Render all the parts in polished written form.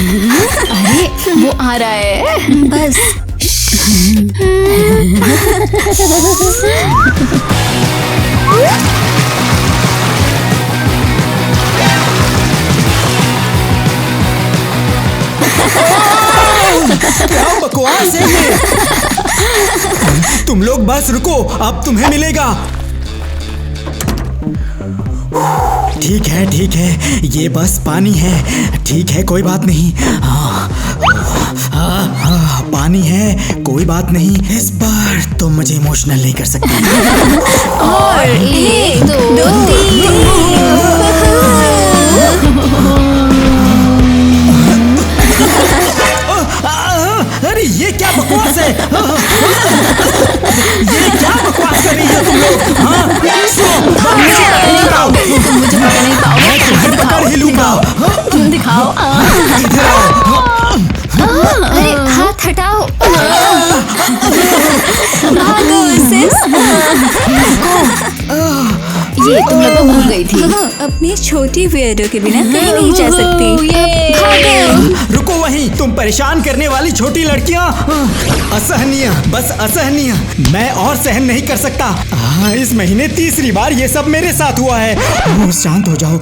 अरे वो आ रहा है, बस। क्या बकवास है ये? तुम लोग बस रुको, अब तुम्हें मिलेगा। ठीक है, ये बस पानी है। ठीक है, कोई बात नहीं। पानी है, कोई बात नहीं। इस बार तुम मुझे इमोशनल नहीं कर सकती। और 1 2 3। अरे ये क्या बकवास है? ये क्या बकवास कर रही हो तुम लोग? तुम मुझे पकड़ नहीं पाओगे। तुम्हें पकड़ ही लूंगा। दिखाओ। इधर आओ। अरे हाथ हटाओ। भागो सिस। ये तुम लोग भूल गई थी। अपनी छोटी वियर्डो के बिना कहीं नहीं जा सकती। भागो। रुको वहीं, तुम परेशान करने वाली छोटी लड़कियां। असहनीय, बस असहनीय। मैं और सहन नहीं कर सकता। इस महीने तीसरी बार ये सब मेरे साथ हुआ है। शांत हो जाओ।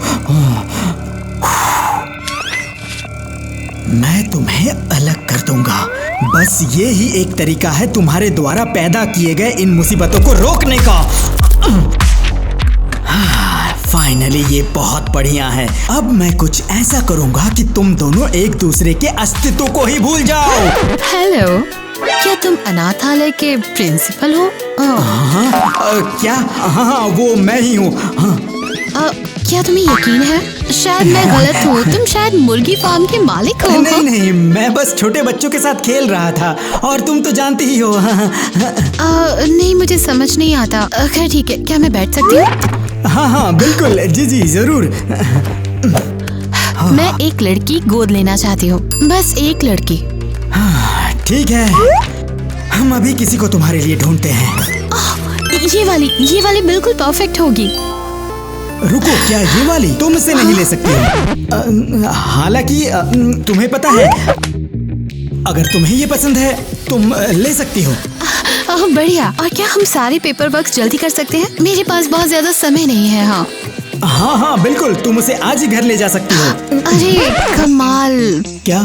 मैं तुम्हें अलग कर दूंगा। बस ये ही एक तरीका है तुम्हारे द्वारा पैदा किए गए इन मुसीबतों को रोकने का। फाइनली ये बहुत बढ़िया है। अब मैं कुछ ऐसा करूंगा कि तुम दोनों एक दूसरे के अस्तित्व को ही भूल जाओ। हेलो, क्या तुम अनाथालय के प्रिंसिपल हो? क्या? हाँ, वो मैं ही हूँ। क्या तुम्हें यकीन है? शायद मैं गलत हूँ। तुम शायद मुर्गी फार्म के मालिक हो। नहीं, मैं बस छोटे बच्चों के साथ खेल रहा था, और तुम तो जानती ही हो। नहीं, मुझे समझ नहीं आता। खैर ठीक है, क्या मैं बैठ सकती हूँ? हाँ, बिल्कुल। जी जरूर। मैं एक लड़की गोद लेना चाहती हूँ, बस एक लड़की। ठीक है, हम अभी किसी को तुम्हारे लिए ढूंढते हैं। ये वाली बिल्कुल परफेक्ट होगी। रुको, क्या ये वाली तुम इससे नहीं ले सकती हो? हालांकि तुम्हें पता है, अगर तुम्हें ये पसंद है तुम ले सकती हो। बढ़िया। और क्या हम सारे पेपर वर्क जल्दी कर सकते हैं? मेरे पास बहुत ज्यादा समय नहीं है। हाँ, बिल्कुल। तुम उसे आज ही घर ले जा सकती हो। अरे कमाल। क्या?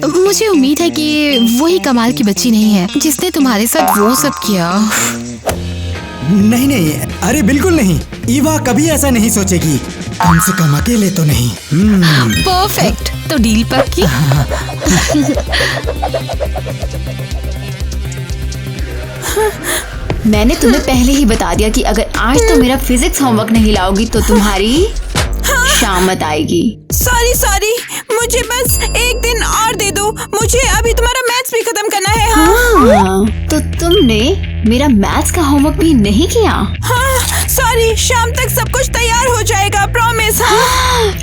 मुझे उम्मीद है कि वही कमाल की बच्ची नहीं है जिसने तुम्हारे साथ वो सब किया। नहीं, अरे बिल्कुल नहीं। ईवा कभी ऐसा नहीं सोचेगी, कम से कम अकेले तो नहीं। परफेक्ट, तो डील पक्की। मैंने तुम्हें पहले ही बता दिया कि अगर आज तुम मेरा फिजिक्स होमवर्क नहीं लाओगी तो तुम्हारी शामत आएगी। सॉरी, मुझे बस एक दिन और दे दो। मुझे अभी तुम्हारा मैथ्स भी खत्म करना है। हाँ, तो तुमने मेरा मैथ्स का होमवर्क भी नहीं किया? हाँ, सॉरी। शाम तक सब कुछ तैयार हो जाएगा, प्रॉमिस।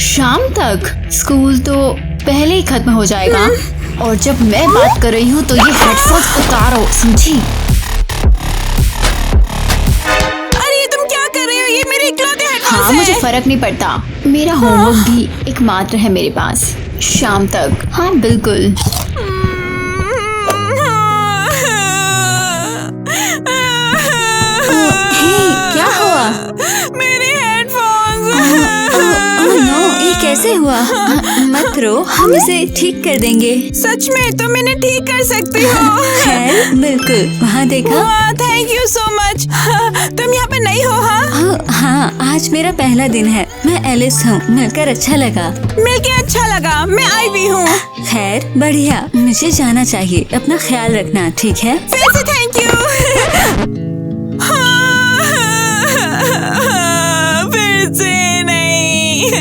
शाम तक? स्कूल तो पहले ही खत्म हो जाएगा। और जब मैं बात कर रही हूँ तो ये हेडफोन्स उतारो, समझी? अरे तुम क्या कर रहे हो? ये मेरे इकलौते हेडफोन्स हाँ, हैं। मुझे फर्क नहीं पड़ता। मेरा होमवर्क भी एकमात्र है मेरे पास। शाम तक। हाँ बिल्कुल। क्या हुआ? मेरे हेडफोन्स। नो, ये कैसे हुआ? मत रो, हम इसे ठीक कर देंगे। सच में? तो मैंने ठीक कर सकती हो? खैर, बिल्कुल। वहाँ देखा? Thank you so much. तुम यहाँ पे नहीं हो? हाँ, आज मेरा पहला दिन है। मैं एलिस हूँ। मिलकर अच्छा लगा। मिलके अच्छा लगा। मैं आई भी हूँ। खैर, बढ़िया। मुझे जाना चाहिए। अपना ख्याल रखना, ठीक है? फिर से थैंक यू। फिर से नहीं।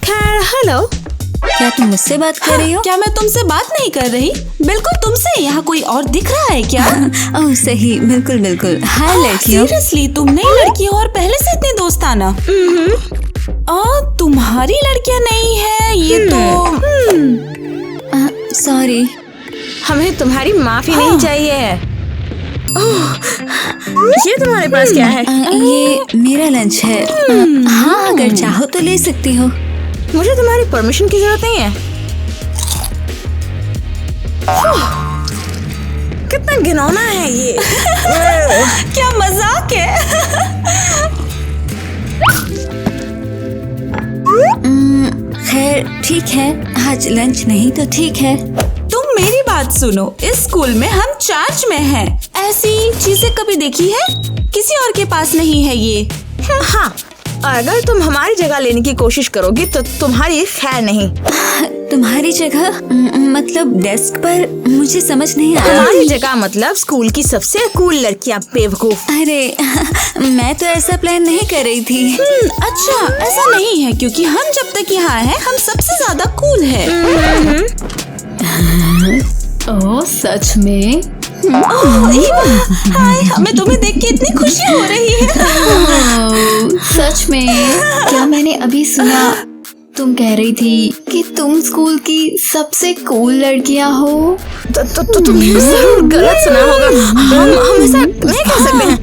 खैर, हेलो। क्या तुम मुझसे बात कर रही हो? क्या मैं तुमसे बात नहीं कर रही? बिल्कुल तुमसे। यहाँ कोई और दिख रहा है क्या? ओह सही, बिल्कुल। हाय लड़कियों। सीरियसली, तुम नई लड़की हो और पहले से इतने दोस्ताना? तुम्हारी लड़कियाँ नहीं है ये तो। सॉरी। हमें तुम्हारी माफी नहीं चाहिए। ये तुम्हारे पास क्या है? ये मेरा लंच है। हाँ, अगर चाहो तो ले सकती हो। मुझे तुम्हारी परमिशन की जरूरत नहीं है। कितना घिनौना है ये। क्या मजाक है। खैर ठीक है, आज लंच नहीं तो ठीक है। तुम मेरी बात सुनो, इस स्कूल में हम चार्ज में हैं। ऐसी चीजें कभी देखी है? किसी और के पास नहीं है ये। हाँ, अगर तुम हमारी जगह लेने की कोशिश करोगी तो तुम्हारी खैर नहीं। तुम्हारी जगह मतलब डेस्क पर? मुझे समझ नहीं आया। तुम्हारी जगह मतलब स्कूल की सबसे कूल लड़कियां, बेवकूफ। अरे मैं तो ऐसा प्लान नहीं कर रही थी। अच्छा, ऐसा नहीं है क्योंकि हम जब तक यहाँ हैं हम सबसे ज्यादा कूल है। ओह सच में? हाय, हमें तुम्हें देख के इतनी खुशी हो रही है। ओह, सच में? क्या मैंने अभी सुना? तुम कह रही थी कि तुम स्कूल की सबसे कूल लड़कियां हो। तो तुमने जरूर गलत सुना होगा। हम ऐसा नहीं कह सकते हैं।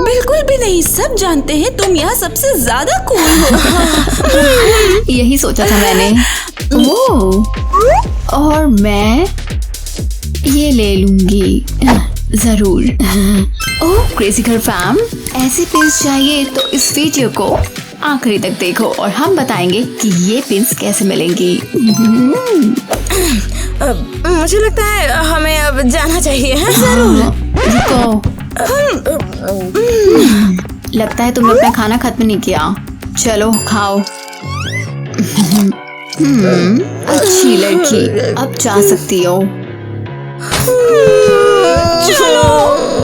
बिल्कुल भी नहीं, सब जानते हैं तुम यहाँ सबसे ज्यादा कूल हो। यही सोचा था मैंने। ओह, और मैं ये ले लूंगी जरूर। ओह क्रेजी गर्ल फैम, ऐसे पिंस चाहिए तो इस वीडियो को आखिरी तक देखो और हम बताएंगे कि ये पिंस कैसे मिलेंगी। मुझे लगता है हमें अब जाना चाहिए। रुको, लगता है तुमने अपना खाना खत्म नहीं किया। चलो खाओ। अच्छी लड़की, अब जा सकती हो।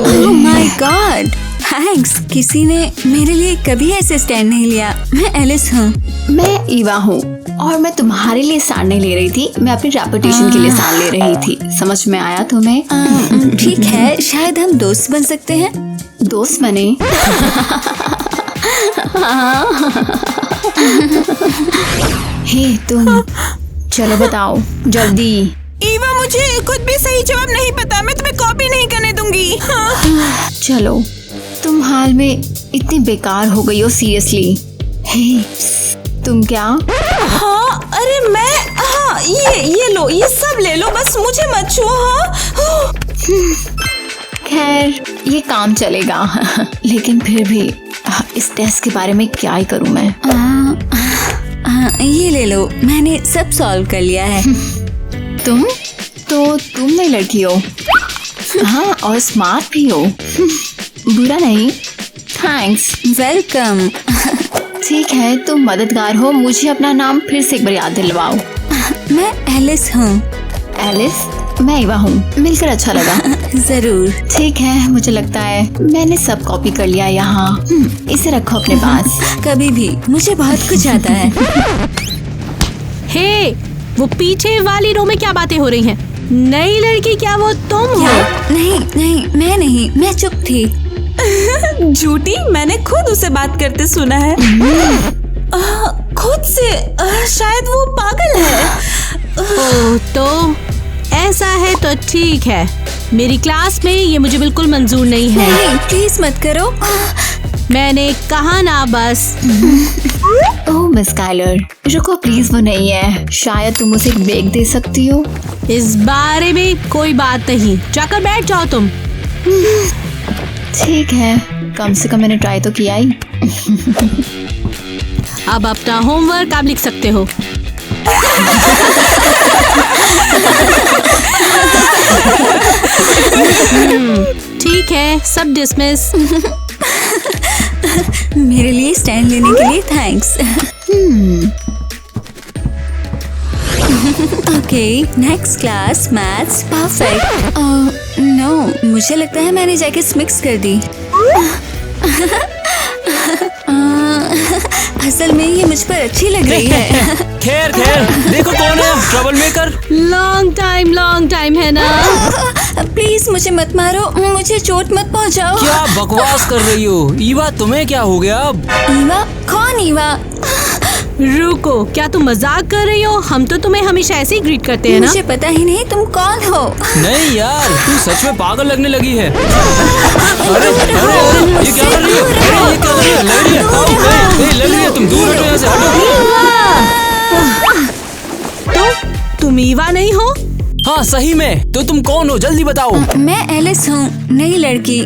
Oh my God, thanks. किसी ने मेरे लिए कभी ऐसे स्टैंड नहीं लिया। मैं एलिस हूँ। मैं ईवा हूँ और मैं तुम्हारे लिए स्टैंड नहीं ले रही थी, मैं अपनी रेपुटेशन के लिए स्टैंड ले रही थी। समझ में आया तुम्हें? ठीक है, शायद हम दोस्त बन सकते हैं। दोस्त बने? हे तुम, चलो बताओ जल्दी। ईवा, मुझे खुद भी सही जवाब नहीं पता। मैं तुम्हें कॉपी नहीं करने दूंगी। चलो, तुम हाल में इतनी बेकार हो गई हो सीरियसली। हे तुम क्या? हाँ, अरे मैं, हाँ, ये लो, ये सब ले लो, बस मुझे मत छुओ। हाँ, खैर ये काम चलेगा। लेकिन फिर भी इस टेस्ट के बारे में क्या ही करूं मैं। ये ले लो, मैंने सब सॉल्व कर लिया है। तुम नई लड़की हो। हाँ, और स्मार्ट भी हो। बुरा नहीं। थैंक्स। वेलकम। ठीक है, तुम मददगार हो। मुझे अपना नाम फिर से एक बार याद दिलवाओ। मैं एलिस हूँ। एलिस? मैं ईवा हूँ। मिलकर अच्छा लगा। जरूर। ठीक है, मुझे लगता है मैंने सब कॉपी कर लिया यहाँ। इसे रखो अपने पास। कभी भी, मुझे बहुत कुछ आता है। हे, वो पीछे वाली रो में क्या बातें हो रही हैं? नई लड़की क्या वो तुम हो? नहीं, मैं नहीं, मैं चुप थी। झूठी, मैंने खुद उसे बात करते सुना है। खुद से। शायद वो पागल है। ओह, तो ऐसा है तो ठीक है। मेरी क्लास में ये मुझे बिल्कुल मंजूर नहीं है। नहीं, प्लीज मत करो। मैंने कहा ना बस। ओह मिस काइलर, रुको प्लीज, वो नहीं है। शायद तुम उसे एक ब्रेक दे सकती हो। इस बारे में कोई बात नहीं, जाकर बैठ जाओ तुम। ठीक है, कम से कम मैंने ट्राई तो किया ही। अब अपना होमवर्क आप लिख सकते हो। ठीक है, सब डिसमिस। मेरे लिए स्टैंड लेने के लिए thanks. Okay, next class maths perfect. No, मुझे लगता है मैंने जैकेट्स मिक्स कर दी। असल में ये मुझ पर अच्छी लग रही है। खैर देखो कौन है ट्रबल मेकर। लॉन्ग टाइम है ना। प्लीज मुझे मत मारो, मुझे चोट मत पहुंचाओ। क्या बकवास कर रही हो ईवा, तुम्हें क्या हो गया अब? ईवा? कौन ईवा? रुको, क्या तुम मजाक कर रही हो? हम तो तुम्हें हमेशा ऐसे ही ग्रीट करते हैं ना। मुझे पता ही नहीं तुम कौन हो। नहीं यार, तू सच में पागल लगने लगी है। अरे ये क्या कर रही है? अरे ये क्या कर रही है? लग रही है, लग रही है। तुम दूर हटो यहाँ से, हटो। तो तुम ईवा नहीं हो? हाँ सही में। तो तुम कौन हो, जल्दी बताओ। मैं एलिस हूँ, नई लड़की।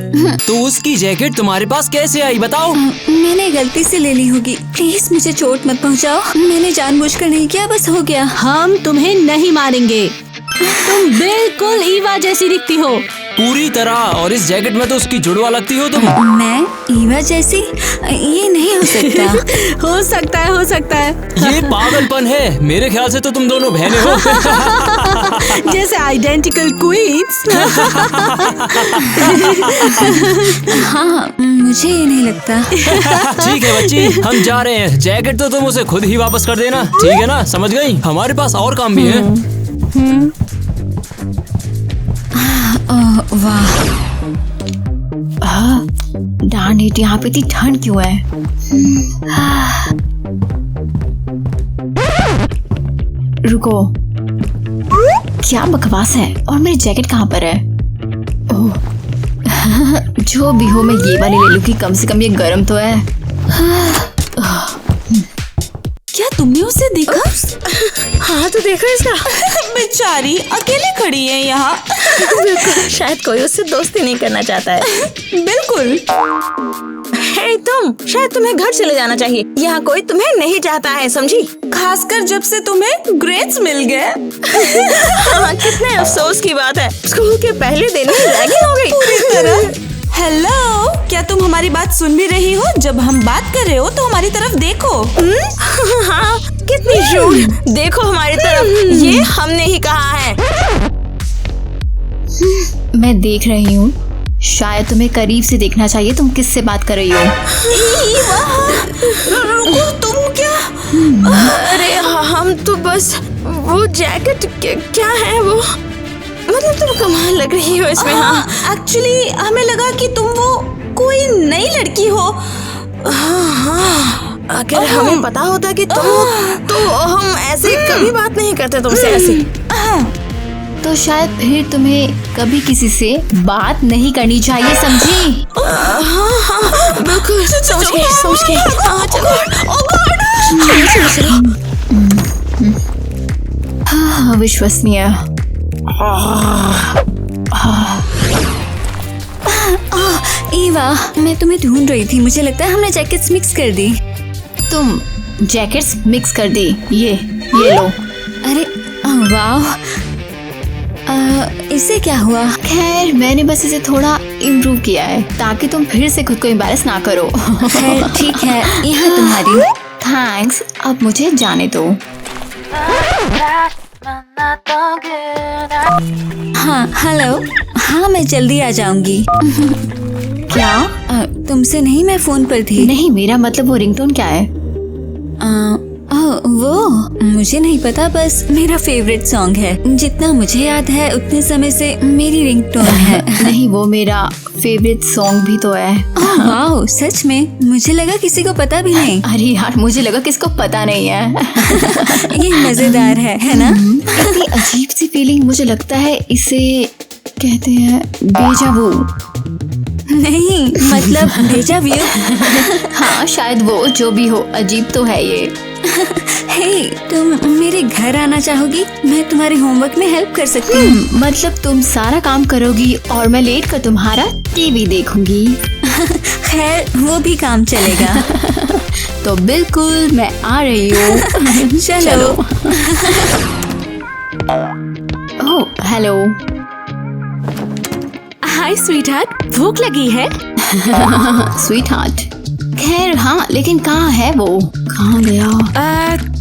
तो उसकी जैकेट तुम्हारे पास कैसे आई, बताओ। मैंने गलती से ले ली होगी, प्लीज मुझे चोट मत पहुँचाओ। मैंने जानबूझकर नहीं किया, बस हो गया। हम तुम्हें नहीं मारेंगे। तुम बिल्कुल ईवा जैसी दिखती हो, पूरी तरह। और इस जैकेट में तो उसकी जुड़वा लगती हो तुम। मैं ईवा जैसी? ये नहीं हो सकता। हो सकता है, हो सकता है। ये पागलपन है। मेरे ख्याल से तो तुम दोनों बहनें हो। जैसे आइडेंटिकल क्वींस। हाँ, मुझे ये नहीं लगता। ठीक है बच्ची, हम जा रहे हैं। जैकेट तो तुम उसे खुद ही वापस कर देना, ठीक है ना? समझ गई? हमारे पास और काम भी है। वाह, darn it, यहाँ पे इतनी ठंड क्यों है? रुको, क्या बकवास है? और मेरी जैकेट कहाँ पर है? ओह, जो भी हो मैं ये वाली ले लूँ कि कम से कम ये गर्म तो है। क्या तुमने उसे देखा? हाँ तो देखा इसका। बेचारी अकेले खड़ी है यहाँ। बिल्कुल, शायद कोई उससे दोस्ती नहीं करना चाहता है। बिल्कुल। हे तुम, शायद तुम्हें घर चले जाना चाहिए। यहाँ कोई तुम्हें नहीं चाहता है, समझी? खासकर जब से तुम्हें ग्रेड्स मिल गए। हाँ, कितने अफसोस की बात है। स्कूल के पहले दिन ही रैगिंग हो गई पूरी तरह। हेलो, क्या तुम हमारी बात सुन भी रही हो? जब हम बात कर रहे हो तो हमारी तरफ देखो। हाँ, कितनी रूड। देखो हमारी तरफ, ये हमने ही कहा है। मैं देख रही हूँ, शायद तुम्हें करीब से देखना चाहिए। तुम किससे बात कर रही हो? रुको, तुम क्या? अरे हम तो बस वो जैकेट क्या है वो, मतलब तुम कमाल लग रही हो इसमें। हाँ, एक्चुअली हमें लगा कि तुम वो कोई नई लड़की हो। हाँ, अगर हमें पता होता कि तुम हो तो हम ऐसे कभी बात नहीं करते तुमसे ऐसे। तो शायद फिर तुम्हें कभी किसी से बात नहीं करनी चाहिए, समझी? हाँ, बिल्कुल। सोच के। हाँ, चलो। हाँ, अविश्वसनीय। ईवा, मैं तुम्हें ढूंढ रही थी। मुझे लगता है हमने जैकेट्स मिक्स कर दी। तुम जैकेट्स मिक्स कर दी? ये लो। अरे वाह, इससे क्या हुआ? खैर, मैंने बस इसे थोड़ा इम्प्रूव किया है ताकि तुम फिर से खुद को एम्बैरेस ना करो। खैर ठीक है, यहाँ तुम्हारी। थैंक्स, अब मुझे जाने दो। हाँ हेलो, हाँ मैं जल्दी आ जाऊंगी। क्या? तुमसे नहीं, मैं फोन पर थी। नहीं, मेरा मतलब वो रिंगटोन क्या है? वो मुझे नहीं पता, बस मेरा फेवरेट सॉन्ग है। जितना मुझे याद है उतने समय से मेरी रिंगटोन है। नहीं, वो मेरा फेवरेट सॉन्ग भी तो है। वाह, सच में? मुझे लगा किसी को पता भी नहीं। अरे यार, मुझे लगा किसको पता नहीं है। ये मजेदार है ना? इतनी अजीब सी फीलिंग। मुझे लगता है इसे कहते हैं डेजा वू। नहीं, मतलब डेजा व्यू। हाँ, शायद वो, जो भी हो, अजीब तो है ये। हे, तुम मेरे घर आना चाहोगी? मैं तुम्हारे होमवर्क में हेल्प कर सकती हूँ। मतलब तुम सारा काम करोगी और मैं लेट कर तुम्हारा टीवी देखूंगी। खैर, वो भी काम चलेगा। तो बिल्कुल, मैं आ रही हूँ। चलो। ओह, हेलो। हाय स्वीटहार्ट, भूख लगी है? Sweet heart. खैर हाँ, लेकिन कहाँ है वो? कहाँ गया?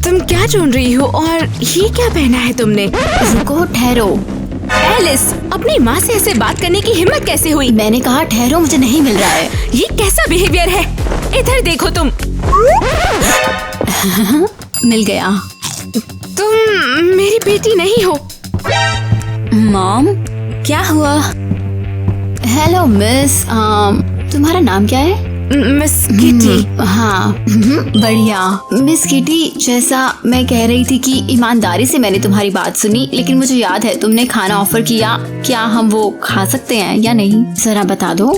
तुम क्या ढूंढ रही हो और ये क्या पहना है तुमने? रुको, ठहरो। एलिस, अपनी माँ से ऐसे बात करने की हिम्मत कैसे हुई? मैंने कहा ठहरो, मुझे नहीं मिल रहा है। ये कैसा बिहेवियर है? इधर देखो तुम। मिल गया। तुम मेरी बेटी नहीं हो। मॉम, क्या हुआ? हेलो मिस, तुम्हारा नाम क्या है? Miss kitty. हाँ बढ़िया मिस किटी। जैसा मैं कह रही थी कि ईमानदारी से मैंने तुम्हारी बात सुनी, लेकिन मुझे याद है तुमने खाना ऑफर किया। क्या हम वो खा सकते हैं या नहीं, जरा बता दो।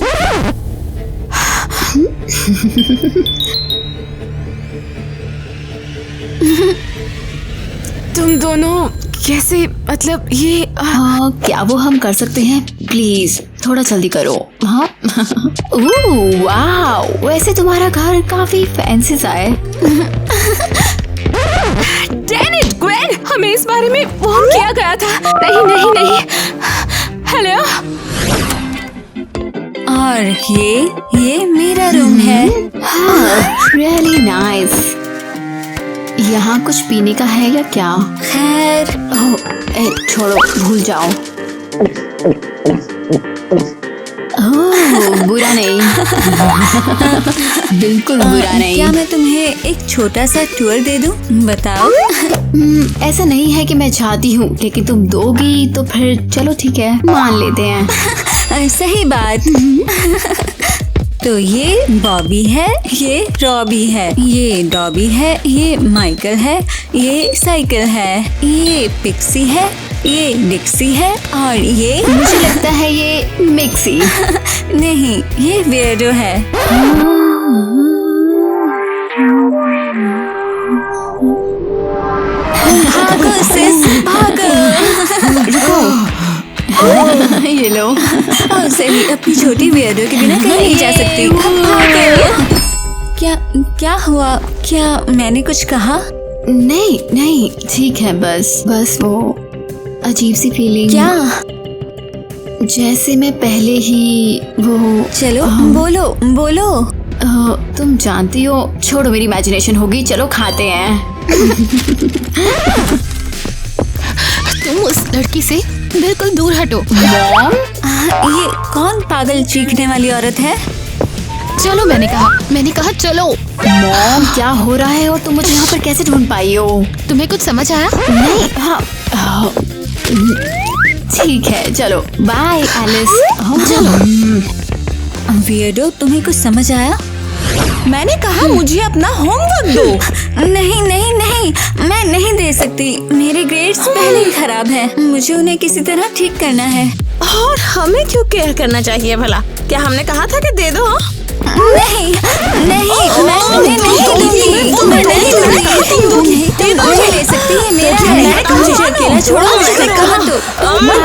तुम दोनों कैसे, मतलब ये क्या वो हम कर सकते हैं? प्लीज थोड़ा जल्दी करो। हाँ ओह वाह, वैसे तुम्हारा घर काफी फैंसी सा है। डैन इट ग्वेन, हमें इस बारे में वार्न किया गया था। नहीं नहीं नहीं। हेलो। और ये मेरा रूम है। Really nice. यहाँ कुछ पीने का है या क्या? खैर छोड़ो, भूल जाओ। बुरा नहीं। बिल्कुल बुरा नहीं। क्या मैं तुम्हें एक छोटा सा टूर दे दूं? बताओ। ऐसा नहीं है कि मैं चाहती हूँ, लेकिन तुम दोगी तो फिर चलो ठीक है, मान लेते हैं। सही बात। तो ये बॉबी है, ये रॉबी है, ये डॉबी है, ये माइकल है, ये साइकिल है, ये पिक्सी है, ये डिक्सी है, और ये मुझे लगता है ये मिक्सी। नहीं, ये वियर्डो है। भागो सिस, भागो। ये लो। और सही, अपनी छोटी वियर्डो के बिना कहीं नहीं जा सकती। क्या हुआ? क्या मैंने कुछ कहा? नहीं नहीं ठीक है, बस वो अजीब सी फीलिंग। क्या? जैसे मैं पहले ही वो। चलो बोलो बोलो। तुम जानती हो, छोड़ो मेरी इमेजिनेशन होगी, चलो खाते हैं। तुम उस लड़की से बिल्कुल दूर हटो। मॉम, ये कौन पागल चीखने वाली औरत है? चलो, मैंने कहा चलो। मॉम क्या हो रहा है और तुम मुझे यहाँ पर कैसे ढूंढ पाई हो? तुम्हें कुछ समझ आया? नहीं। हाँ ठीक है, चलो बाय एलिस। चलो। वियर्डो, तुम्हें कुछ समझ आया? मैंने कहा मुझे अपना होमवर्क दो। नहीं नहीं नहीं, मैं नहीं दे सकती। मेरे ग्रेड्स पहले ही खराब हैं। मुझे उन्हें किसी तरह ठीक करना है। और हमें क्यों केयर करना चाहिए भला? क्या हमने कहा था कि दे दो? नहीं नहीं, मैं तुम्हें नहीं दूंगी। मैं नहीं दूंगी। तुम मुझे ले सकती है, मेरा है। मुझे अकेला छोड़ो, मैंने कहा तो। मैं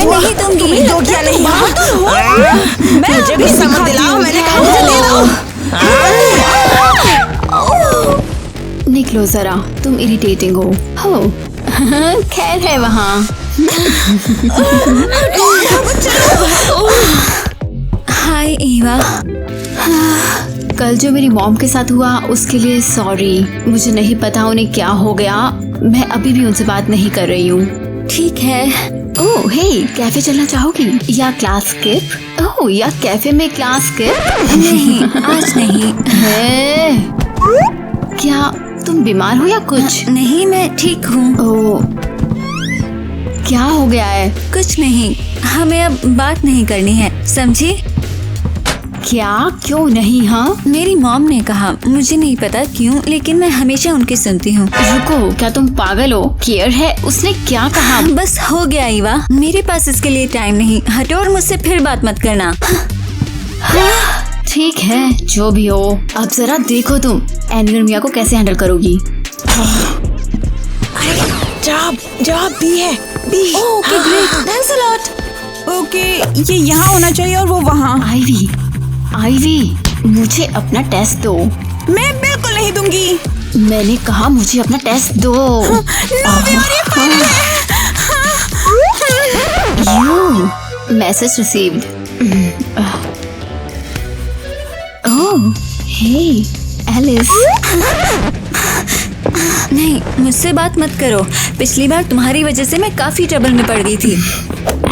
नहीं दूंगी। दो क्या नहीं? मुझे भी समझ दिलाओ, मैंने कहा मुझे दे दो। निकलो जरा, तुम इरिटेटिंग हो। खैर है वहाँ। हाय ईवा। कल जो मेरी मॉम के साथ हुआ उसके लिए सॉरी। मुझे नहीं पता उन्हें क्या हो गया। मैं अभी भी उनसे बात नहीं कर रही हूँ। ठीक है। ओह हे, कैफे चलना चाहोगी या क्लास स्किप? ओह, या कैफे में क्लास स्किप? नहीं, आज नहीं। है? क्या तुम बीमार हो या कुछ? नहीं, मैं ठीक हूँ। ओह, क्या हो गया है? कुछ नहीं, हमें अब बात नहीं करनी है, समझी? क्या? क्यों नहीं? हाँ, मेरी मॉम ने कहा, मुझे नहीं पता क्यों, लेकिन मैं हमेशा उनकी सुनती हूँ। रुको, क्या तुम पागल हो? केयर है, उसने क्या कहा? बस हो गया ईवा, मेरे पास इसके लिए टाइम नहीं। हटो और मुझसे फिर बात मत करना। ठीक है, जो भी हो। अब जरा देखो तुम एनिमल मिया को कैसे हैंडल करोगी। जवाब दी है। Okay great, thanks a lot. Okay, ये यहाँ होना चाहिए और वो वहाँ। आईवी, मुझे अपना टेस्ट दो। मैं बिल्कुल नहीं दूंगी। मैंने कहा मुझे अपना टेस्ट दो। Message received. Oh hey Alice. नहीं, मुझसे बात मत करो। पिछली बार तुम्हारी वजह से मैं काफी ट्रबल में पड़ गई थी।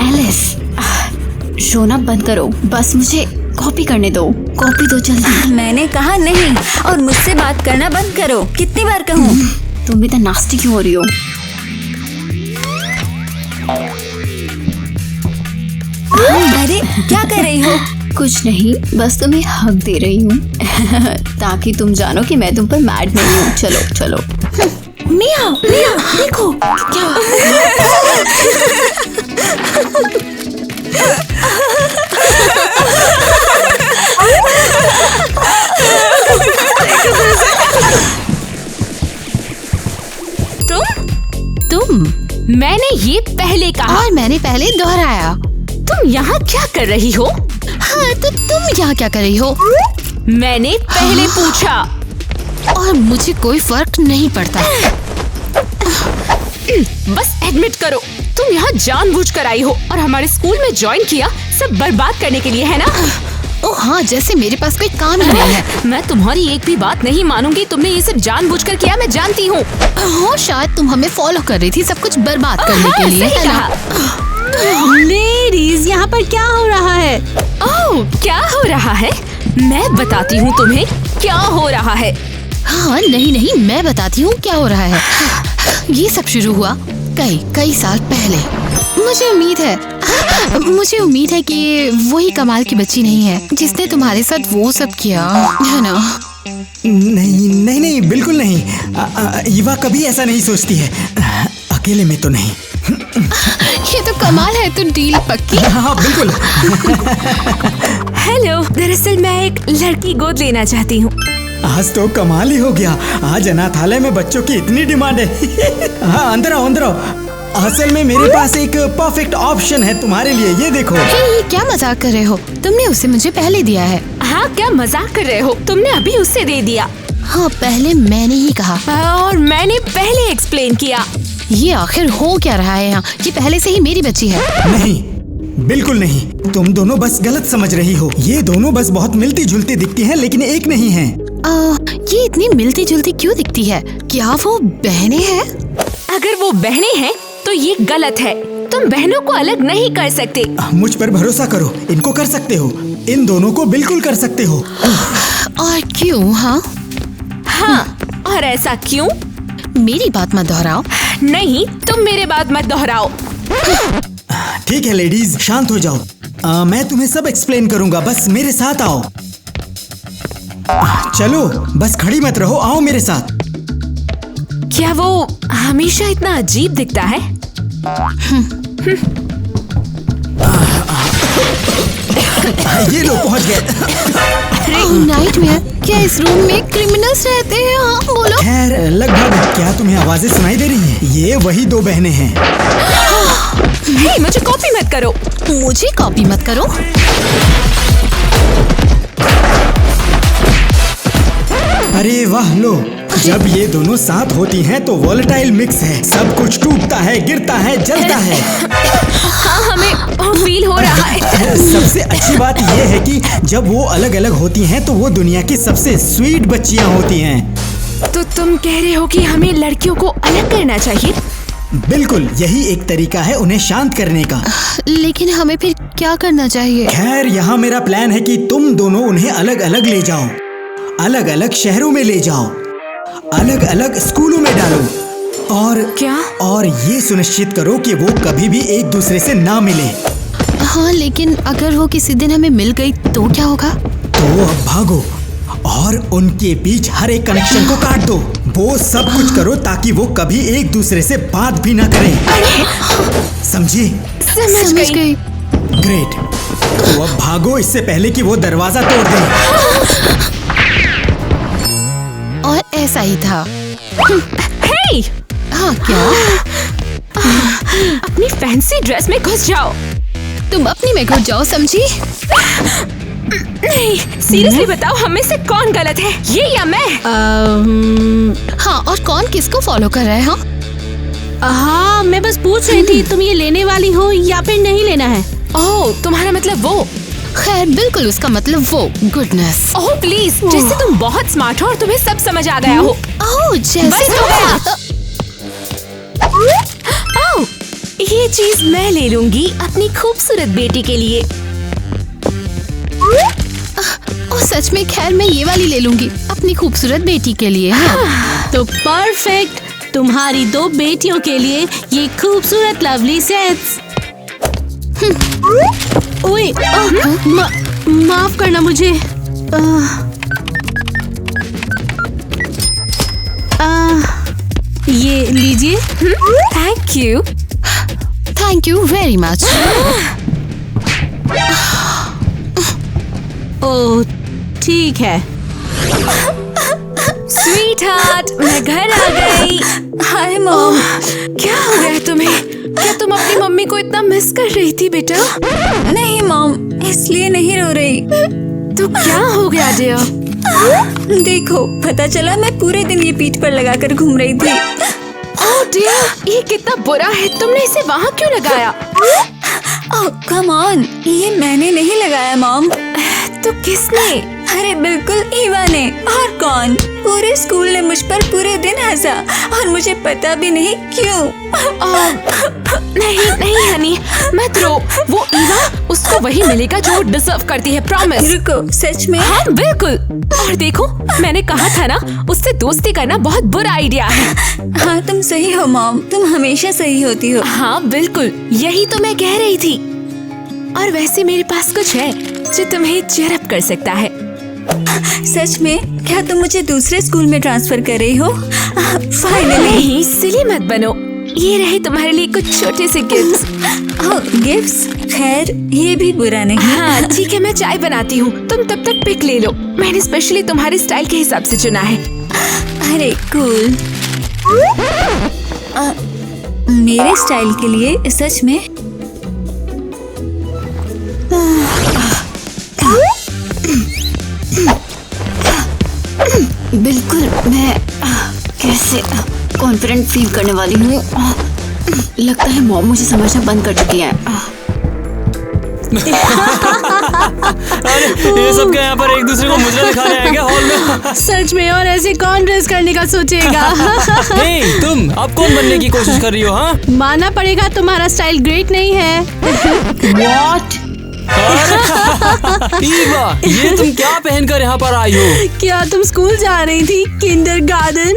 एलिस, रोना बंद करो, बस मुझे कॉपी करने दो। कॉपी दो जल्दी। मैंने कहा नहीं, और मुझसे बात करना बंद करो। कितनी बार कहूँ? तुम इतना नास्टी क्यों हो रही हो? अरे क्या कर रही हो? कुछ नहीं, बस तुम्हें हक दे रही हूँ ताकि तुम जानो कि मैं तुम पर मैड नहीं हूँ। चलो चलो। मिया मिया देखो क्या तुम मैंने ये पहले कहा। और मैंने पहले दोहराया। तुम यहाँ क्या कर रही हो? हाँ, तो तुम यहाँ क्या कर रही हो? मैंने पहले पूछा। और मुझे कोई फर्क नहीं पड़ता। बस एडमिट करो, तुम यहाँ जानबूझकर आई हो और हमारे स्कूल में ज्वाइन किया सब बर्बाद करने के लिए, है ना? ओह हाँ, जैसे मेरे पास कोई काम ही नहीं है। मैं तुम्हारी एक भी बात नहीं मानूंगी। तुमने ये सब जानबूझकर किया, मैं जानती हूँ। हाँ, शायद तुम हमें फॉलो कर रही थी सब कुछ बर्बाद करने के लिए, सही है ना? कहा। लेडीज यहाँ पर क्या हो रहा है? ओह, क्या हो रहा है? मैं बताती हूँ तुम्हें क्या हो रहा है। हाँ, नहीं, मैं बताती हूँ क्या हो रहा है। ये सब शुरू हुआ कई साल पहले। मुझे उम्मीद है कि वही कमाल की बच्ची नहीं है जिसने तुम्हारे साथ वो सब किया, है ना? नहीं, बिल्कुल नहीं। ईवा कभी ऐसा नहीं सोचती है। अकेले में तो नहीं। ये तो कमाल है। तो डील पक्की? हाँ बिल्कुल। हेलो, दरअसल मैं एक लड़की गोद लेना चाहती हूँ। आज तो कमाल ही हो गया। आज अनाथालय में बच्चों की इतनी डिमांड है। हाँ, अंदर आओ। असल में मेरे पास एक परफेक्ट ऑप्शन है तुम्हारे लिए, ये देखो। ये क्या मजाक कर रहे हो? तुमने उसे मुझे पहले दिया है। हाँ, क्या मजाक कर रहे हो? तुमने अभी उससे दे दिया। हाँ, पहले मैंने ही कहा। और मैंने पहले एक्सप्लेन किया। ये आखिर हो क्या रहा है यहाँ? ये पहले से ही मेरी बच्ची है। नहीं, बिल्कुल नहीं। तुम दोनों बस गलत समझ रही हो। ये दोनों बस बहुत मिलती जुलती दिखती हैं, लेकिन एक नहीं है। ये इतनी मिलती जुलती क्यों दिखती है? क्या वो बहनें हैं? अगर वो बहनें हैं तो ये गलत है। तुम बहनों को अलग नहीं कर सकते। मुझ पर भरोसा करो, इनको कर सकते हो। इन दोनों को बिल्कुल कर सकते हो। और क्यों? हाँ, और ऐसा क्यों? मेरी बात मत दोहराओ। नहीं, तुम मेरे बात मत दोहराओ। ठीक है लेडीज, शांत हो जाओ। मैं तुम्हें सब एक्सप्लेन करूंगा, बस मेरे साथ आओ। चलो, बस खड़ी मत रहो, आओ मेरे साथ। क्या वो हमेशा इतना अजीब दिखता है? ये लो, पहुंच गए। नाइटमेयर, क्या इस रूम में क्रिमिनल्स रहते हैं? हाँ, बोलो। खैर, लगभग। क्या तुम्हें आवाजें सुनाई दे रही हैं? ये वही दो बहनें हैं। हे, मुझे कॉपी मत करो। मुझे कॉपी मत करो। अरे वाह, लो। जब ये दोनों साथ होती हैं तो वोलेटाइल मिक्स है। सब कुछ टूटता है, गिरता है, जलता है। हाँ, हमें फील हो रहा है। सबसे अच्छी बात ये है कि जब वो अलग अलग होती हैं तो वो दुनिया की सबसे स्वीट बच्चियां होती हैं। तो तुम कह रहे हो कि हमें लड़कियों को अलग करना चाहिए? बिल्कुल, यही एक तरीका है उन्हें शांत करने का। लेकिन हमें फिर क्या करना चाहिए? खैर, यहाँ मेरा प्लान है कि तुम दोनों उन्हें अलग अलग ले जाओ, अलग अलग शहरों में ले जाओ, अलग अलग स्कूलों में डालो और क्या? और ये सुनिश्चित करो कि वो कभी भी एक दूसरे से ना मिले। हाँ, लेकिन अगर वो किसी दिन हमें मिल गई तो क्या होगा? तो अब भागो और उनके बीच हर एक कनेक्शन को काट दो। वो सब कुछ करो ताकि वो कभी एक दूसरे से बात भी ना करें। समझे? समझ गई। ग्रेट। तो अब भागो, इससे पहले कि वो दरवाजा तोड़ दें। और ऐसा ही था। हे! हाँ, क्या? अपनी फैंसी ड्रेस में घुस जाओ। तुम अपनी में घुस जाओ, समझी? नहीं, सीरियसली बताओ, हमें से कौन गलत है, ये या मैं? हाँ, और कौन किसको फॉलो कर रहा है? हाँ, मैं बस पूछ रही थी, तुम ये लेने वाली हो या फिर नहीं लेना है? ओह, तुम्हारा मतलब वो? खैर, बिल्कुल उसका मतलब वो। गुडनेस। ओह प्लीज, जैसे तुम बहुत स्मार्ट हो और तुम्हें सब समझ आ गया हो। ओह, जैसे बस हो गया। ओह, ये चीज मैं ले लूंगी अपनी खूबसूरत बेटी के लिए। ओह, सच में? खैर, मैं ये वाली ले लूंगी अपनी खूबसूरत बेटी के लिए। हाँ। तो परफेक्ट, तुम्हारी दो बेटियों के लिए ये खूबसूरत लवली सेट्स। ओए, माफ करना मुझे। ये लीजिए। Thank you, thank you very much. Oh ठीक है। स्वीट हार्ट, मैं घर आ गई। Hi mom. क्या हो गया है तुम्हें? क्या तुम अपनी मम्मी को इतना मिस कर रही थी बेटा? नहीं मॉम, इसलिए नहीं रो रही। तो क्या हो गया डियर? देखो, पता चला मैं पूरे दिन ये पीठ पर लगाकर घूम रही थी। ओह डियर, ये कितना बुरा है। तुमने इसे वहाँ क्यों लगाया? ओह कम ऑन, ये मैंने नहीं लगाया मॉम। तो किसने? अरे बिल्कुल ईवा ने। और कौन? पूरे स्कूल ने मुझ पर पूरे दिन हंसा और मुझे पता भी नहीं क्यों। नहीं नहीं हनी, मत रो। वो ईवा, उसको वही मिलेगा जो वो डिजर्व करती है, प्रॉमिस। रुको, सच में? हाँ बिल्कुल। और देखो, मैंने कहा था ना, उससे दोस्ती करना बहुत बुरा आइडिया है। हाँ तुम सही हो मॉम, तुम हमेशा सही होती हो। हाँ बिल्कुल, यही तो मैं कह रही थी। और वैसे मेरे पास कुछ है जो तुम्हें चीयर अप कर सकता है। सच में? क्या तुम मुझे दूसरे स्कूल में ट्रांसफर कर रही हो? फाइनली। नहीं, सिली मत बनो। ये रहे तुम्हारे लिए कुछ छोटे से गिफ्ट्स। ओह गिफ्ट्स? खैर ये भी बुरा नहीं। हाँ ठीक है, मैं चाय बनाती हूँ, तुम तब तक पिक ले लो। मैंने स्पेशली तुम्हारे स्टाइल के हिसाब से चुना है। अरे कूल। मेरे स्टाइल के लिए? सच में? बिल्कुल, मैं कैसे कॉन्फिडेंट फील करने वाली हूँ। लगता है मॉम मुझे समझना बंद कर चुकी है। अरे ये सब क्या यहाँ पर एक दूसरे को मुजरा दिखाने आए क्या हॉल में? सच में, और ऐसे कौन ड्रेस करने का सोचेगा? हे, तुम अब कौन बनने की कोशिश कर रही हो? हाँ मानना पड़ेगा, तुम्हारा स्टाइल ग्रेट नहीं है। What? ईवा, ये तुम क्या पहनकर यहाँ पर आई हो? क्या तुम स्कूल जा रही थी? किंडरगार्टन?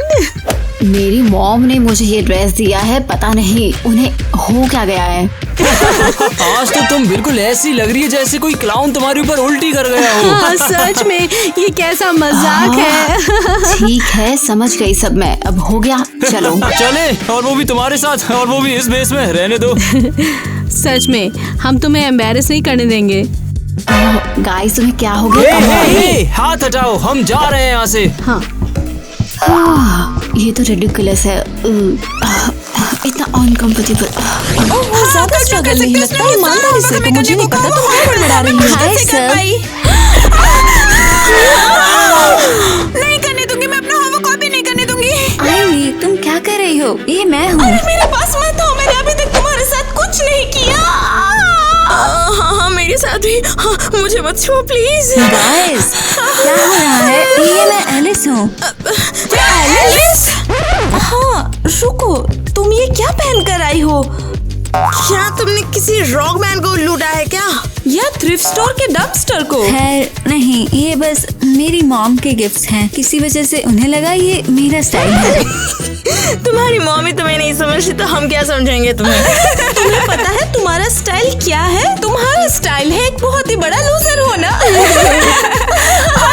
मेरी मॉम ने मुझे ये ड्रेस दिया है, पता नहीं उन्हें हो क्या गया है। आज तो तुम बिल्कुल ऐसी लग रही है जैसे कोई क्लाउन तुम्हारे ऊपर उल्टी कर गया हो। हाँ सच में, ये कैसा मजाक है। ठीक है, समझ गई सब मैं। अब हो गया, चलो। चले, और वो भी तुम्हारे साथ, और वो भी इस बेस में। रहने दो। सच में, हम तुम्हें एम्बैरेस नहीं करने देंगे। गाइस, तुम्हें क्या हो गया? हाथ हटाओ, हम जा रहे हैं यहाँ से। हाँ ये तो रिडिकुलस है। इतना अनकंफर्टेबल। ज्यादा स्ट्रगल नहीं लगता। ईमानदारी से तो मुझे नहीं पता तुम क्या बड़ा रही हो। Hi sir. नहीं करने दूंगी, मैं अपना होमवर्क कॉपी नहीं करने दूंगी। आईवी, तुम क्या कर रही हो? ये मैं हूँ। अरे मेरे पास मत हो, मैंने अभी तक तुम्हारे साथ कुछ नहीं किया। हाँ मेरे साथ भी। हाँ, मुझे मत छुओ प्लीज। गाइस, क्या हो रहा है? ये मैं एलिस हूँ। एलिस? हाँ रुको, तुम ये क्या पहन कर आई हो? क्या तुमने किसी रॉक बैंड को लूटा है क्या, या थ्रिफ्ट स्टोर के डंपस्टर को? खैर नहीं, ये बस मेरी मॉम के गिफ्ट्स हैं। किसी वजह से उन्हें लगा ये मेरा स्टाइल है। तुम्हारी मॉम ही तुम्हें नहीं समझती तो हम क्या समझेंगे तुम्हें? तुम्हें पता है तुम्हारा स्टाइल क्या है? तुम्हारा स्टाइल है एक बहुत ही बड़ा लूजर होना। और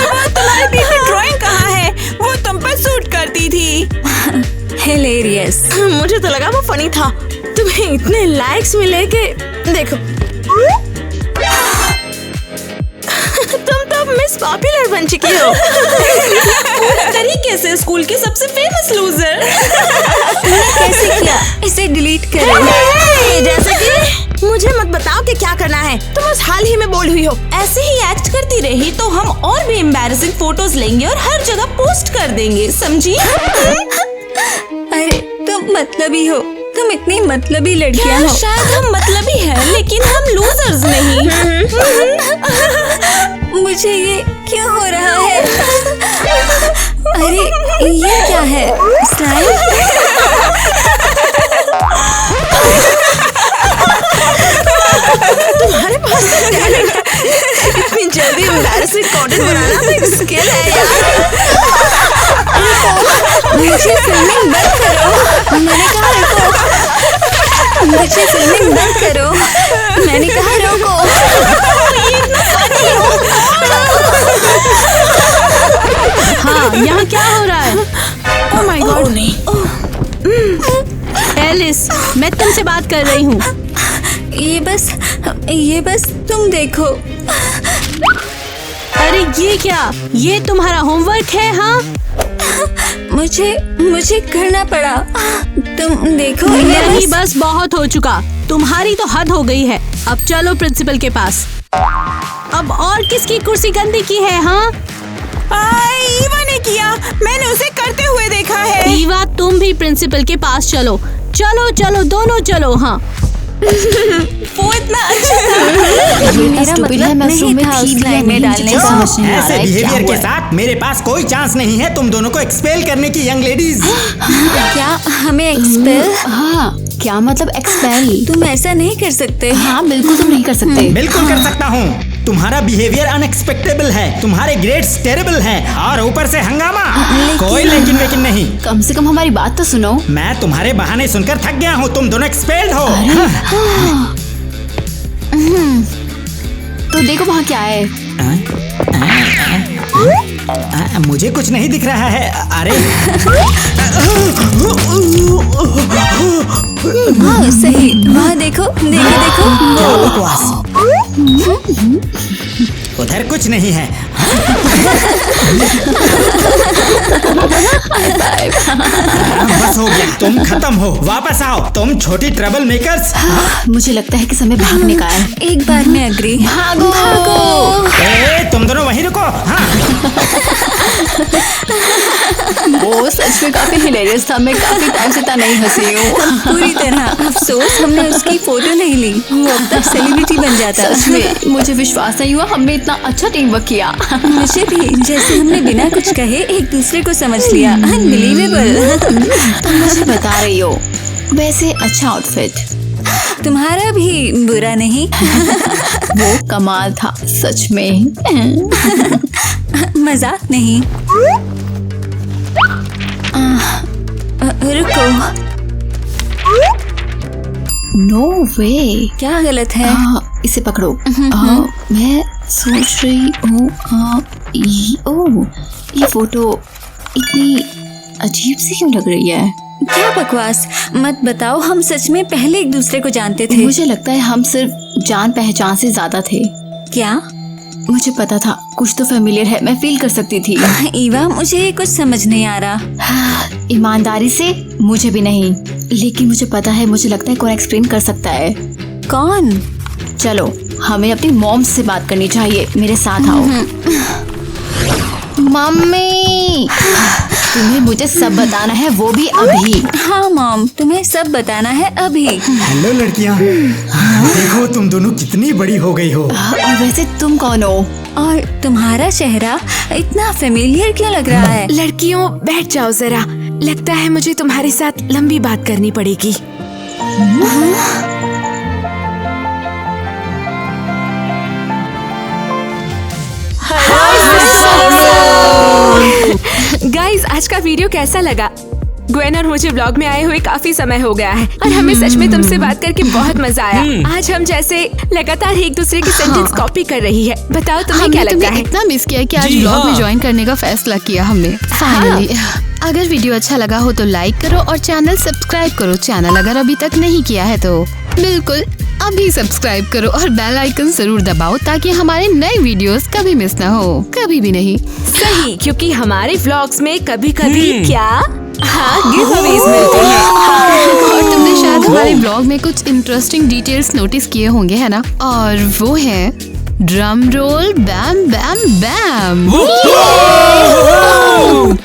वो तुम्हारे पीठ पे ड्राइंग कहाँ है? वो तुम पर सूट करती थी। हिलेरियस। मुझे तो लगा वो फनी था। तुम्हें इतने लाइक्स मिले कि देखो। तुम तो मिस पॉपुलर बन चुकी हो। पूरी तरीके से स्कूल के सबसे फेमस लूजर। कैसे किया? इसे डिलीट करें। जैसे कि मुझे मत बताओ कि क्या करना है। तुम बस हाल ही में बोल हुई हो। ऐसे ही एक्ट करती रही तो हम और भी एम्बैरेसिंग फोटोज लेंगे और हर जगह पोस्ट कर देंगे, समझी? अरे तुम मतलबी हो। तुम इतनी मतलबी लड़कियां हो। शायद हम मतलबी हैं, लेकिन हम लूजर्स नहीं। मुझे ये क्यों हो रहा है? अरे ये क्या है? स्टाइल? तुम्हारे पास इतनी जल्दी एम्बैरेसिंग कंटेंट बनाना तो एक स्किल है यार। मुझे फिल्मिंग बंद करो। मैंने कहा रुको। मुझे फिल्मिंग बंद करो। मैंने कहा रोको। हाँ, यहाँ क्या हो रहा है? Oh my God. एलिस, मैं तुमसे बात कर रही हूँ। ये बस तुम देखो। अरे ये क्या? ये तुम्हारा होमवर्क है? हाँ, मुझे करना पड़ा। तुम देखो। नहीं, बस बहुत हो चुका। तुम्हारी तो हद हो गई है। अब चलो प्रिंसिपल के पास। अब और किसकी कुर्सी गंदी की है? हाँ, ईवा ने किया। मैंने उसे करते हुए देखा है। ईवा, तुम भी प्रिंसिपल के पास चलो। चलो चलो, दोनों चलो। हाँ, वो इतना अच्छा था। मेरा मतलब नहीं था उस लाइन में डालने का। समझ नहीं आ रहा ऐसे है क्या बिहेवियर हुआ के है। साथ मेरे पास कोई चांस नहीं है तुम दोनों को एक्सपेल करने की, यंग लेडीज। क्या हमें एक्सपेल? हाँ, क्या मतलब एक्सपेल? तुम ऐसा नहीं कर सकते। हाँ बिल्कुल तुम नहीं कर सकते। बिल्कुल कर सकता हूँ। तुम्हारा बिहेवियर अनएक्सपेक्टेबल है, तुम्हारे ग्रेड्स टेरेबल हैं और ऊपर से हंगामा। कोई लेकिन नहीं। कम से कम हमारी बात तो सुनो। मैं तुम्हारे बहाने सुनकर थक गया हूँ। तुम दोनों एक्सपेल्ड हो। तो देखो वहाँ क्या है। मुझे कुछ नहीं दिख रहा है। अरे हाँ सही, वहाँ देखो देखो। क्या बकवास। उधर कुछ नहीं है। बस हो गया, तुम खत्म हो। वापस आओ तुम छोटी ट्रबल मेकर्स। मुझे लगता है कि समय भागने का है। एक बार में अग्री। भागो। तुम दोनों वहीं रुको। हाँ। वो सच में काफी हिलेरियस था। मैं काफी टाइम से नहीं हंसी हूँ। पूरी तरह। अफसोस हमने उसकी फोटो नहीं ली। वो अब तक सेलिब्रिटी बन जाता। सच में मुझे विश्वास नहीं हुआ हमने इतना अच्छा टीम वर्क किया। मुझे भी, जैसे हमने बिना कुछ कहे एक दूसरे को समझ लिया। अनबिलीवेबल। तुम मुझे बता रही हो। वैसे अच्छा आउटफिट। तुम्हारा भी बुरा नहीं। वो कमाल था सच में। मजाक नहीं। रुको। नो वे। क्या गलत है? इसे पकड़ो। मैं सोच रही हूँ ये फोटो इतनी अजीब सी क्यों लग रही है? क्या बकवास मत बताओ। हम सच में पहले एक दूसरे को जानते थे। मुझे लगता है हम सिर्फ जान पहचान से ज्यादा थे। क्या? मुझे पता था कुछ तो फेमिलियर है। मैं फील कर सकती थी। ईवा, मुझे कुछ समझ नहीं आ रहा। ईमानदारी से मुझे भी नहीं, लेकिन मुझे पता है। मुझे लगता है कौन एक्सप्लेन कर सकता है। कौन? चलो हमें अपनी मॉम से बात करनी चाहिए। मेरे साथ आओ। मम्मी, तुम्हें मुझे सब बताना है, वो भी अभी। हाँ मॉम, तुम्हें सब बताना है अभी। हेलो लड़कियाँ। देखो तुम दोनों कितनी बड़ी हो गई हो। और वैसे तुम कौन हो? और तुम्हारा चेहरा इतना फेमिलियर क्यों लग रहा है? लड़कियों बैठ जाओ जरा। लगता है मुझे तुम्हारे साथ लंबी बात करनी पड़ेगी। गाइस, आज का वीडियो कैसा लगा? ग्वेन और मुझे ब्लॉग में आए हुए काफी समय हो गया है और हमें सच में तुमसे बात करके बहुत मजा आया। आज हम जैसे लगातार एक दूसरे की सेंटेंस कॉपी कर रही है। बताओ तुम्हें क्या लगता है? इतना मिस किया कि आज जी ब्लॉग में हाँ। ज्वाइन करने का फैसला किया हमने फाइनली। अगर वीडियो अच्छा लगा हो तो लाइक करो और चैनल सब्सक्राइब करो। चैनल अगर अभी तक नहीं किया है तो बिल्कुल अभी सब्सक्राइब करो और बेल आइकन जरूर दबाओ ताकि हमारे नए वीडियोस कभी मिस ना हो। कभी भी नहीं। सही, क्योंकि हमारे व्लॉग्स में कभी कभी क्या गिव अवेज मिलते हैं। और तुमने शायद हमारे ब्लॉग में कुछ इंटरेस्टिंग डिटेल्स नोटिस किए होंगे, है ना? और वो है drum roll bam bam bam.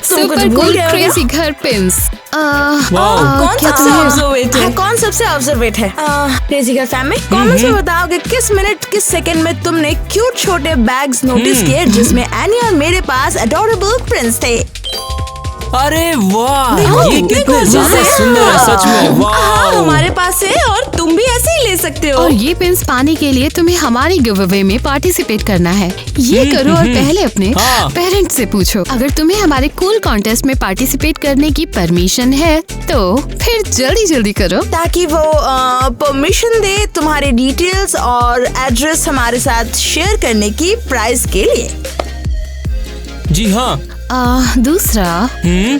Super cool crazy घर पिंस। कौन सबसे ऑब्जर्वेट है? कौन सबसे ऑब्जर्वेट है? क्रेजी गर्ल फैम में कमेंट्स में बताओ कि किस मिनट किस सेकंड में तुमने क्यूट छोटे बैग्स नोटिस किए जिसमें एनी और मेरे पास अडोरेबल प्रिंस थे। अरे वाह, ये कितने कितने gorgeous ज्यादा है। सुंदर है सच में। हाँ, वाह, हमारे पास है और तुम भी ऐसे ही ले सकते हो। और ये पिन्स पाने के लिए तुम्हें हमारी गिव अवे में पार्टिसिपेट करना है। ये करो और पहले अपने हाँ। पेरेंट्स से पूछो। अगर तुम्हें हमारे कूल कॉन्टेस्ट में पार्टिसिपेट करने की परमिशन है तो फिर जल्दी जल्दी करो। ताकि वो परमिशन दे तुम्हारे डिटेल्स और एड्रेस हमारे साथ शेयर करने की प्राइस के लिए। जी हाँ। दूसरा,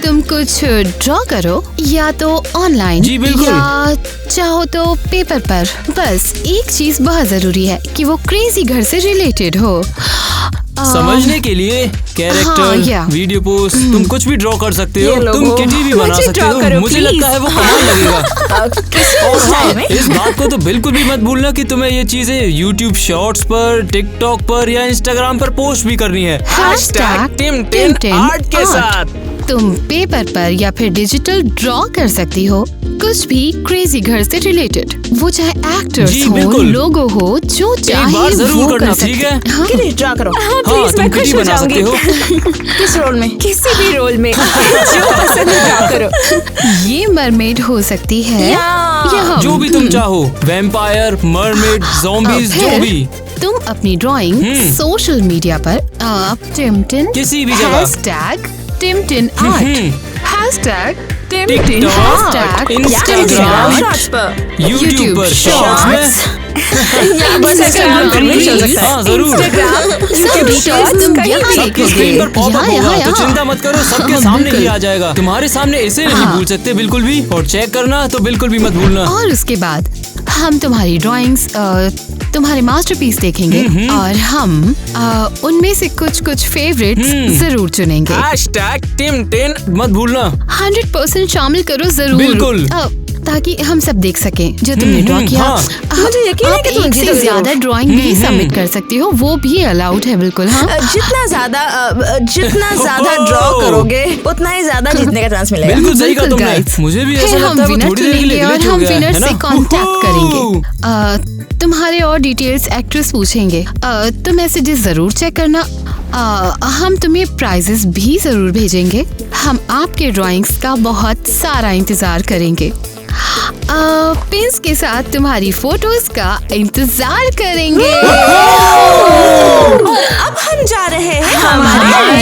तुम कुछ ड्रॉ करो, या तो ऑनलाइन जी, बिल्कुल। या चाहो तो पेपर पर। बस एक चीज बहुत जरूरी है कि वो क्रेजी घर से रिलेटेड हो। समझने के लिए हाँ, कैरेक्टर, या। वीडियो पोस्ट, तुम कुछ भी ड्रॉ कर सकते हो। ये लो, तुम किटी भी बना मुझे सकते draw हो। करो, मुझे please। लगता है वो कमाल लगेगा। किसी और हाँ, स्टाइल में। इस बात को तो बिल्कुल भी मत भूलना कि तुम्हें ये चीजें YouTube शॉर्ट्स पर, टिकटॉक पर या इंस्टाग्राम पर पोस्ट भी करनी है। #TimTin आर्ट के साथ। तुम पेपर पर या फिर डिजिटल ड्रॉ कर सकती हो, कुछ भी क्रेजी घर से रिलेटेड। वो चाहे एक्टर्स जी, हो, बिल्कुल। लोगो हो, जो चाहे बार जरूर वो करना, कर सकते। ठीक है? हाँ? किटी ड्रॉ करो। हाँ, प्लीज तुम मैं किटी खुश हो बना सकते जाऊंगी। हो। किस रोल में? किसी भी रोल में जो पसंद है ड्रॉ करो। ये मरमेड हो सकती है या हम। जो भी तुम चाहो, वैम्पायर, मरमेड, ज़ॉम्बीज, जो फिर भी। तुम अपनी ड्राइंग सोशल मीडिया पर टिमटिन किसी भी जगह। #TimTin Art #TimTin TikTok, Instagram, shorts पर। YouTube पर शॉर्ट्स में। Instagram पर भी चल सकता है। हाँ, जरूर। सबकी स्क्रीन पर पॉपअप होगा, तो चिंता मत करो, सबके सामने ही आ जाएगा। तुम्हारे सामने इसे नहीं भूल सकते बिल्कुल भी। और चेक करना तो बिल्कुल भी मत भूलना। और उसके बाद हम तुम्हारी ड्राइंग्स, तुम्हारे मास्टरपीस देखेंगे और हम उनमें से कुछ फेवरेट्स जरूर चुनेंगे। #TimTin मत भूलना। 100% शामिल करो जरूर। बिल्कुल। ताकि हम सब देख सकें जो तुमने ड्रॉ किया। हाँ। मुझे यकीन है आप कि तुम एक से जीतोगे ज्यादा जरूर। ड्राइंग भी सबमिट कर सकती हो, वो भी अलाउड है बिल्कुल। हाँ, जितना ज्यादा ड्रॉ करोगे उतना ही ज्यादा जीतने का चांस मिलेगा। बिल्कुल सही कहा बिल्कुल तुमने। guys। मुझे भी ऐसा फिर लगता हम है वो विनर थोड़ी देर के लिए चुनेंगे और glitch हो हम गया है, विनर है ना? से कांटेक्ट करेंगे। तुम्हारे और डिटेल्स एक्ट्रेस पूछेंगे। तुम मैसेजेस जरूर चेक करना। हम तुम्हें प्राइजेस भी जरूर भेजेंगे। हम आपके ड्राइंग्स का बहुत सारा इंतजार करेंगे। पिंस के साथ तुम्हारी फोटोज का इंतजार करेंगे। अब हम जा रहे हैं हमारे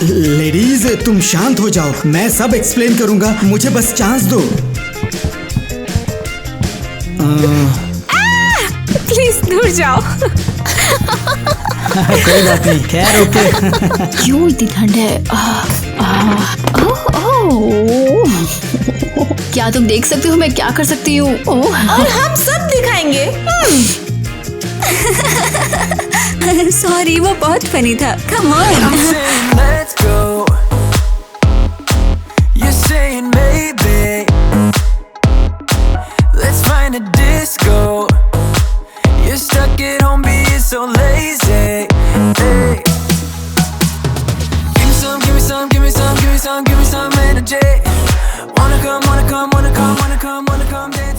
लेडीज, तुम शांत हो जाओ, मैं सब एक्सप्लेन करूंगा, मुझे बस चांस दो। प्लीज दूर जाओ। कोई बात नहीं, खैर ओके। क्यों इतनी ठंड है? क्या तुम देख सकते हो मैं क्या कर सकती हूँ? और हम सब दिखाएंगे। सॉरी, वो बहुत फनी था। Come on. Let's go. You're saying maybe. Let's find a disco. You're stuck at home being so lazy. Hey. Give me some, give me some, give me some, give me some, give me some energy. Wanna come, wanna come, wanna come, wanna come, wanna come dance.